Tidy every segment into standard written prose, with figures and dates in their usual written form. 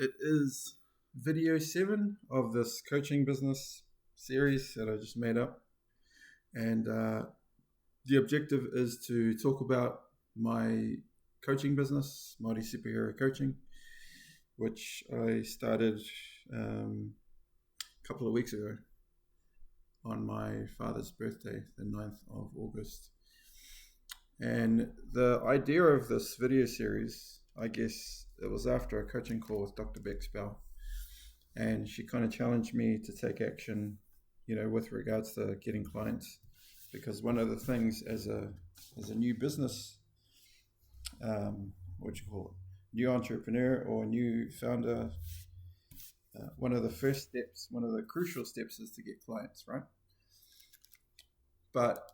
It is video 7 of this coaching business series that I just made up. And the objective is to talk about my coaching business, Māori Superhero Coaching, which I started a couple of weeks ago on my father's birthday, the 9th of August. And the idea of this video series, I guess it was after a coaching call with Dr. Beck Spell. And she kind of challenged me to take action, with regards to getting clients. Because one of the things as a new business, new entrepreneur or new founder, one of the first steps, one of the crucial steps is to get clients, right? But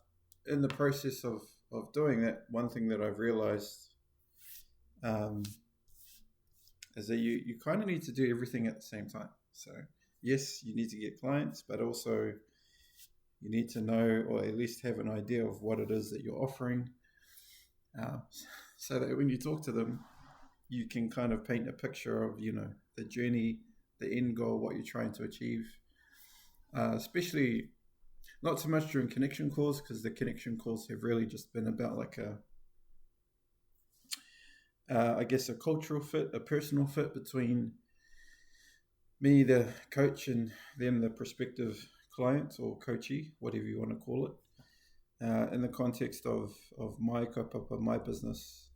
in the process of doing that, one thing that I've realized is that you kind of need to do everything at the same time. So yes, you need to get clients, but also you need to know, or at least have an idea of what it is that you're offering, so that when you talk to them, you can kind of paint a picture of, the journey, the end goal, what you're trying to achieve, especially not so much during connection calls, because the connection calls have really just been about like I guess a cultural fit, a personal fit between me, the coach, and them, the prospective client or coachee, whatever you want to call it. In the context of my kaupapa, my business,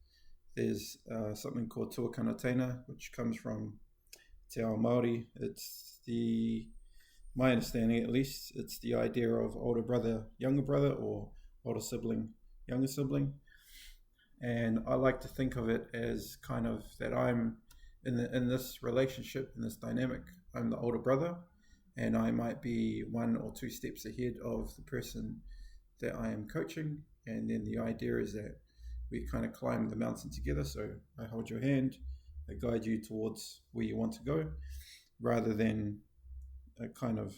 there's something called tuakana teina, which comes from te ao Māori. It's my understanding at least, it's the idea of older brother, younger brother, or older sibling, younger sibling. And I like to think of it as kind of that I'm in this relationship, in this dynamic, I'm the older brother, and I might be 1 or 2 steps ahead of the person that I am coaching. And then the idea is that we kind of climb the mountain together. So I hold your hand, I guide you towards where you want to go, rather than a kind of,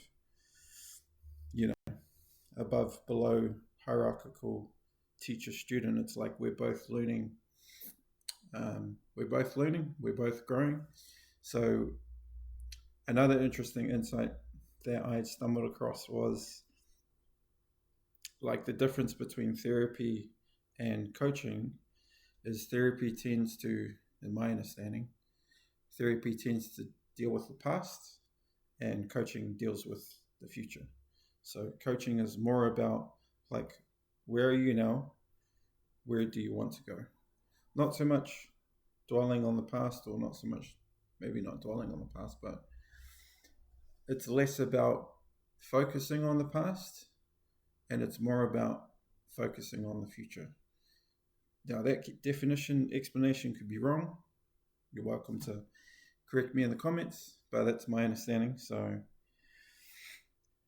above, below, hierarchical teacher-student. It's like we're both learning. We're both growing. So another interesting insight that I stumbled across was like the difference between therapy and coaching is therapy tends to, in my understanding, therapy tends to deal with the past and coaching deals with the future. So coaching is more about like, where are you now? Where do you want to go? Not so much dwelling on the past, or not so much, maybe not dwelling on the past, but it's less about focusing on the past and it's more about focusing on the future. Now that explanation could be wrong. You're welcome to correct me in the comments, but that's my understanding. So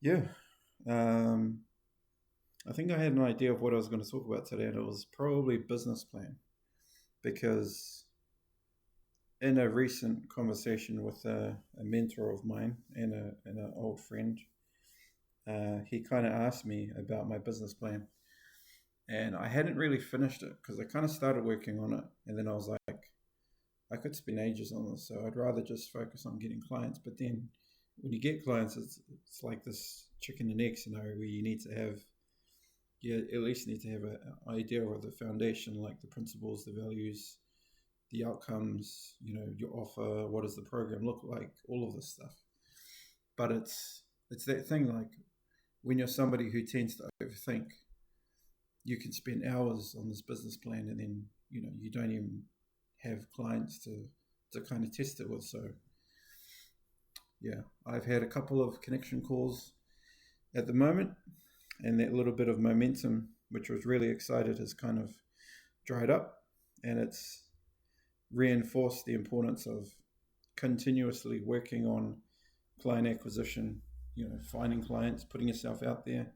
yeah, I think I had an idea of what I was going to talk about today, and it was probably business plan, because in a recent conversation with a mentor of mine and an old friend, he kind of asked me about my business plan, and I hadn't really finished it because I kind of started working on it, and then I was like, I could spend ages on this, so I'd rather just focus on getting clients. But then when you get clients, it's like this chicken and egg scenario where you at least need to have an idea of the foundation, like the principles, the values, the outcomes, your offer, what does the program look like, all of this stuff. But it's that thing, like when you're somebody who tends to overthink, you can spend hours on this business plan and then, you don't even have clients to kind of test it with. So yeah, I've had a couple of connection calls at the moment, and that little bit of momentum, which was really excited, has kind of dried up, and it's reinforced the importance of continuously working on client acquisition, finding clients, putting yourself out there,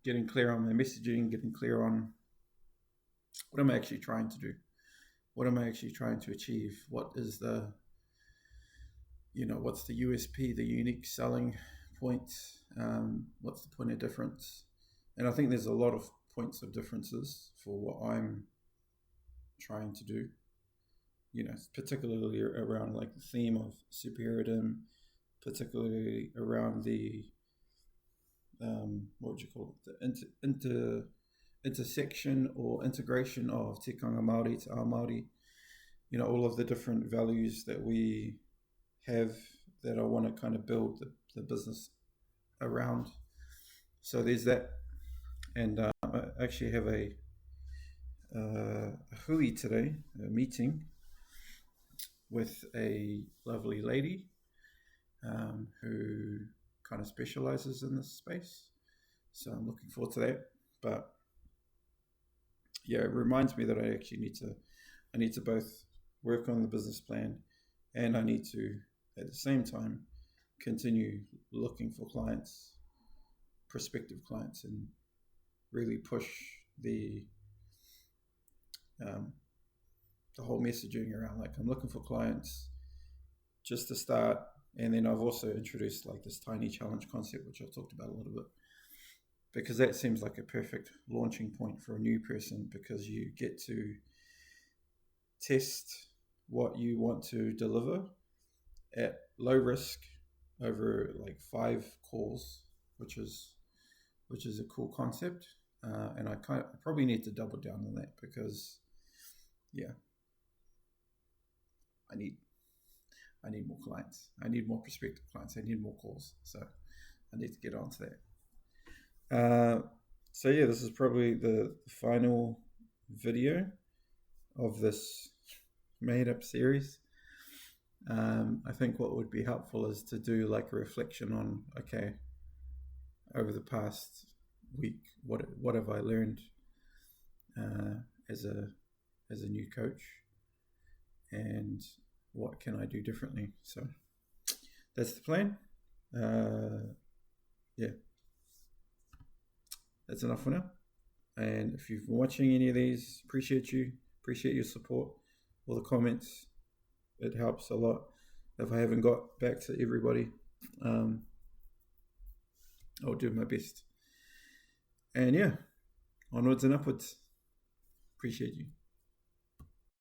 getting clear on my messaging, getting clear on what am I actually trying to do? What am I actually trying to achieve? What is what's the USP, the unique selling point? What's the point of difference? And I think there's a lot of points of differences for what I'm trying to do. particularly around like the theme of superherodom, particularly around the what would you call it, the intersection or integration of tikanga Māori to our Māori. All of the different values that we have that I want to kind of build the business around. So there's that, and I actually have a hui today, a meeting with a lovely lady who kind of specializes in this space. So I'm looking forward to that. But yeah, it reminds me that I actually need to both work on the business plan, and I need to at the same time continue looking for clients, prospective clients, and really push um, the whole messaging around like I'm looking for clients just to start. And then I've also introduced like this tiny challenge concept, which I've talked about a little bit, because that seems like a perfect launching point for a new person, because you get to test what you want to deliver at low risk over like 5 calls, which is a cool concept. And I probably need to double down on that, because yeah, I need more clients. I need more prospective clients. I need more calls. So I need to get onto that. So yeah, this is probably the final video of this made up series. I think what would be helpful is to do like a reflection on, okay, over the past week, what have I learned as a new coach, and what can I do differently? So that's the plan. Yeah, that's enough for now. And if you've been watching any of these, appreciate your support, all the comments. It helps a lot. If I haven't got back to everybody, I'll do my best. And yeah, onwards and upwards. Appreciate you.